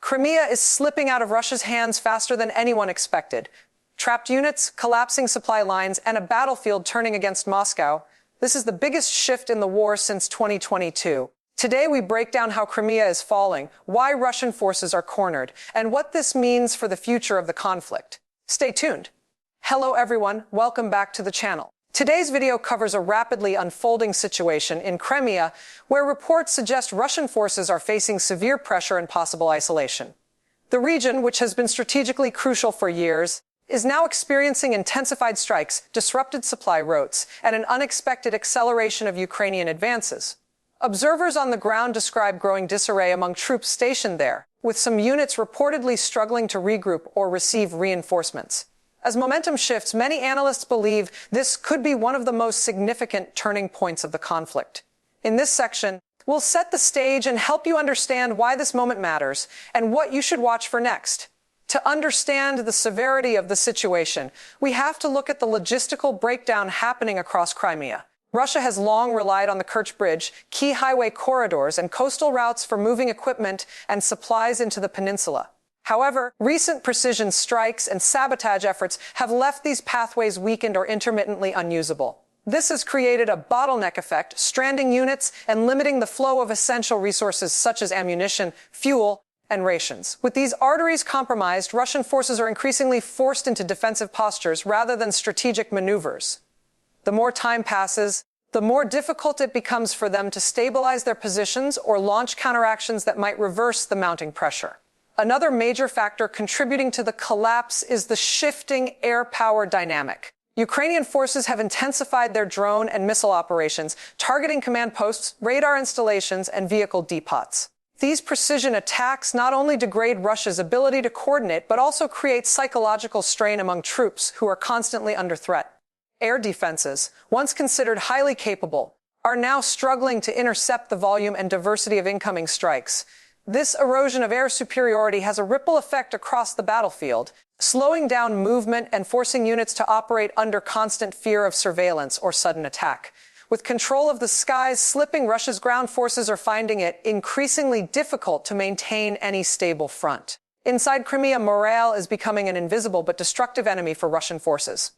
Crimea is slipping out of Russia's hands faster than anyone expected. Trapped units, collapsing supply lines, and a battlefield turning against Moscow. This is the biggest shift in the war since 2022. Today, we break down how Crimea is falling, why Russian forces are cornered, and what this means for the future of the conflict. Stay tuned. Hello, everyone. Welcome back to the channel. Today's video covers a rapidly unfolding situation in Crimea, where reports suggest Russian forces are facing severe pressure and possible isolation. The region, which has been strategically crucial for years, is now experiencing intensified strikes, disrupted supply routes, and an unexpected acceleration of Ukrainian advances. Observers on the ground describe growing disarray among troops stationed there, with some units reportedly struggling to regroup or receive reinforcements. As momentum shifts, many analysts believe this could be one of the most significant turning points of the conflict. In this section, we'll set the stage and help you understand why this moment matters and what you should watch for next. To understand the severity of the situation, we have to look at the logistical breakdown happening across Crimea. Russia has long relied on the Kerch Bridge, key highway corridors, and coastal routes for moving equipment and supplies into the peninsula. However, recent precision strikes and sabotage efforts have left these pathways weakened or intermittently unusable. This has created a bottleneck effect, stranding units and limiting the flow of essential resources such as ammunition, fuel, and rations. With these arteries compromised, Russian forces are increasingly forced into defensive postures rather than strategic maneuvers. The more time passes, the more difficult it becomes for them to stabilize their positions or launch counteractions that might reverse the mounting pressure. Another major factor contributing to the collapse is the shifting air power dynamic. Ukrainian forces have intensified their drone and missile operations, targeting command posts, radar installations, and vehicle depots. These precision attacks not only degrade Russia's ability to coordinate, but also create psychological strain among troops who are constantly under threat. Air defenses, once considered highly capable, are now struggling to intercept the volume and diversity of incoming strikes. This erosion of air superiority has a ripple effect across the battlefield, slowing down movement and forcing units to operate under constant fear of surveillance or sudden attack. With control of the skies slipping, Russia's ground forces are finding it increasingly difficult to maintain any stable front. Inside Crimea, morale is becoming an invisible but destructive enemy for Russian forces.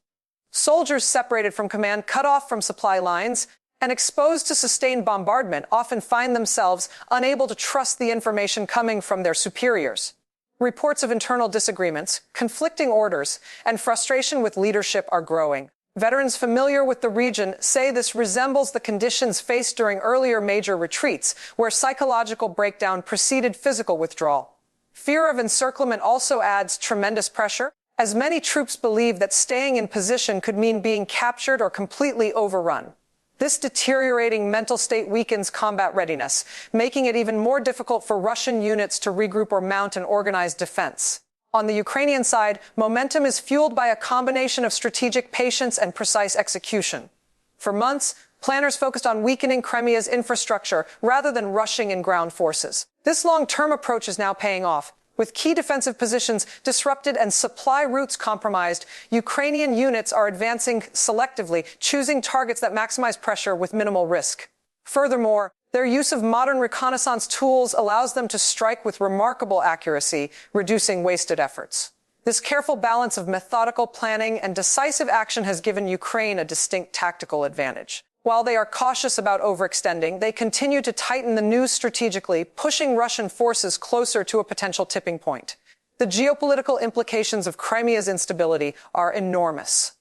Soldiers separated from command, cut off from supply lines, and exposed to sustained bombardment often find themselves unable to trust the information coming from their superiors. Reports of internal disagreements, conflicting orders, and frustration with leadership are growing. Veterans familiar with the region say this resembles the conditions faced during earlier major retreats, where psychological breakdown preceded physical withdrawal. Fear of encirclement also adds tremendous pressure, as many troops believe that staying in position could mean being captured or completely overrun. This deteriorating mental state weakens combat readiness, making it even more difficult for Russian units to regroup or mount an organized defense. On the Ukrainian side, momentum is fueled by a combination of strategic patience and precise execution. For months, planners focused on weakening Crimea's infrastructure rather than rushing in ground forces. This long-term approach is now paying off. With key defensive positions disrupted and supply routes compromised, Ukrainian units are advancing selectively, choosing targets that maximize pressure with minimal risk. Furthermore, their use of modern reconnaissance tools allows them to strike with remarkable accuracy, reducing wasted efforts. This careful balance of methodical planning and decisive action has given Ukraine a distinct tactical advantage. While they are cautious about overextending, they continue to tighten the noose strategically, pushing Russian forces closer to a potential tipping point. The geopolitical implications of Crimea's instability are enormous.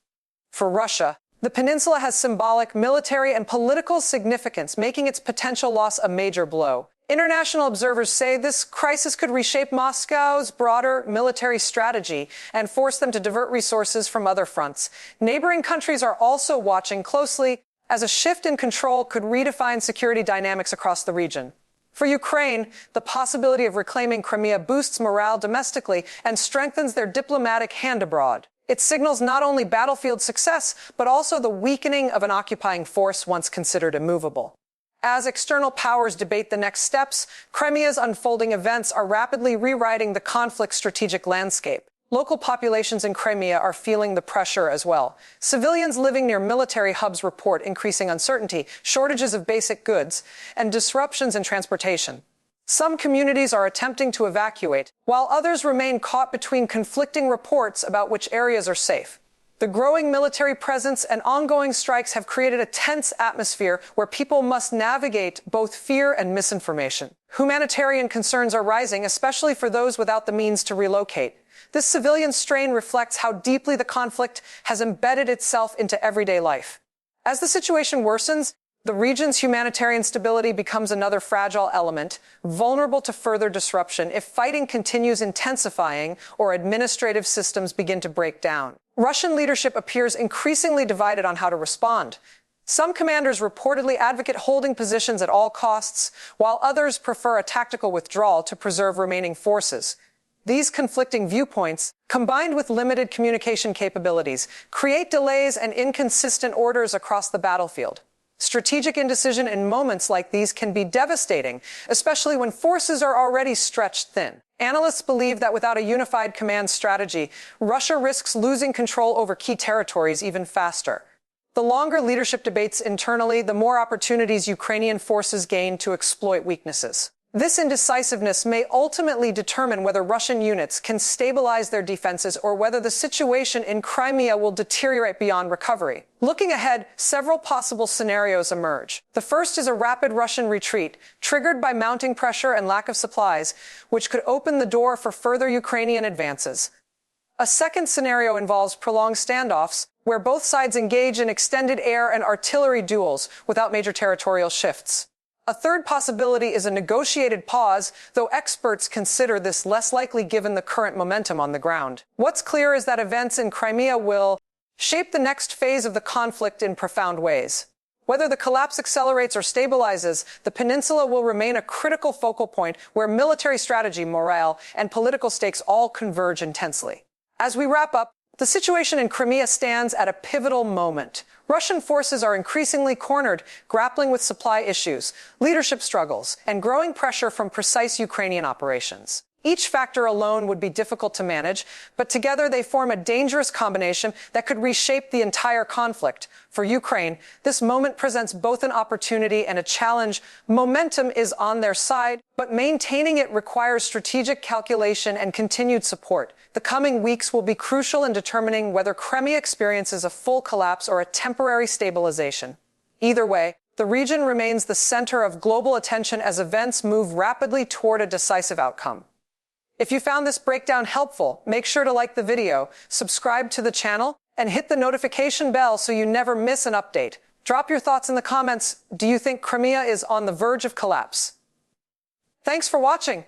For Russia, the peninsula has symbolic, military, and political significance, making its potential loss a major blow. International observers say this crisis could reshape Moscow's broader military strategy and force them to divert resources from other fronts. Neighboring countries are also watching closely, as a shift in control could redefine security dynamics across the region. For Ukraine, the possibility of reclaiming Crimea boosts morale domestically and strengthens their diplomatic hand abroad. It signals not only battlefield success, but also the weakening of an occupying force once considered immovable. As external powers debate the next steps, Crimea's unfolding events are rapidly rewriting the conflict's strategic landscape. Local populations in Crimea are feeling the pressure as well. Civilians living near military hubs report increasing uncertainty, shortages of basic goods, and disruptions in transportation. Some communities are attempting to evacuate, while others remain caught between conflicting reports about which areas are safe. The growing military presence and ongoing strikes have created a tense atmosphere where people must navigate both fear and misinformation. Humanitarian concerns are rising, especially for those without the means to relocate. This civilian strain reflects how deeply the conflict has embedded itself into everyday life. As the situation worsens, the region's humanitarian stability becomes another fragile element, vulnerable to further disruption if fighting continues intensifying or administrative systems begin to break down. Russian leadership appears increasingly divided on how to respond. Some commanders reportedly advocate holding positions at all costs, while others prefer a tactical withdrawal to preserve remaining forces. These conflicting viewpoints, combined with limited communication capabilities, create delays and inconsistent orders across the battlefield. Strategic indecision in moments like these can be devastating, especially when forces are already stretched thin. Analysts believe that without a unified command strategy, Russia risks losing control over key territories even faster. The longer leadership debates internally, the more opportunities Ukrainian forces gain to exploit weaknesses. This indecisiveness may ultimately determine whether Russian units can stabilize their defenses or whether the situation in Crimea will deteriorate beyond recovery. Looking ahead, several possible scenarios emerge. The first is a rapid Russian retreat, triggered by mounting pressure and lack of supplies, which could open the door for further Ukrainian advances. A second scenario involves prolonged standoffs, where both sides engage in extended air and artillery duels without major territorial shifts. A third possibility is a negotiated pause, though experts consider this less likely given the current momentum on the ground. What's clear is that events in Crimea will shape the next phase of the conflict in profound ways. Whether the collapse accelerates or stabilizes, the peninsula will remain a critical focal point where military strategy, morale, and political stakes all converge intensely. As we wrap up, the situation in Crimea stands at a pivotal moment. Russian forces are increasingly cornered, grappling with supply issues, leadership struggles, and growing pressure from precise Ukrainian operations. Each factor alone would be difficult to manage, but together they form a dangerous combination that could reshape the entire conflict. For Ukraine, this moment presents both an opportunity and a challenge. Momentum is on their side, but maintaining it requires strategic calculation and continued support. The coming weeks will be crucial in determining whether Crimea experiences a full collapse or a temporary stabilization. Either way, the region remains the center of global attention as events move rapidly toward a decisive outcome. If you found this breakdown helpful, make sure to like the video, subscribe to the channel, and hit the notification bell so you never miss an update. Drop your thoughts in the comments. Do you think Crimea is on the verge of collapse? Thanks for watching.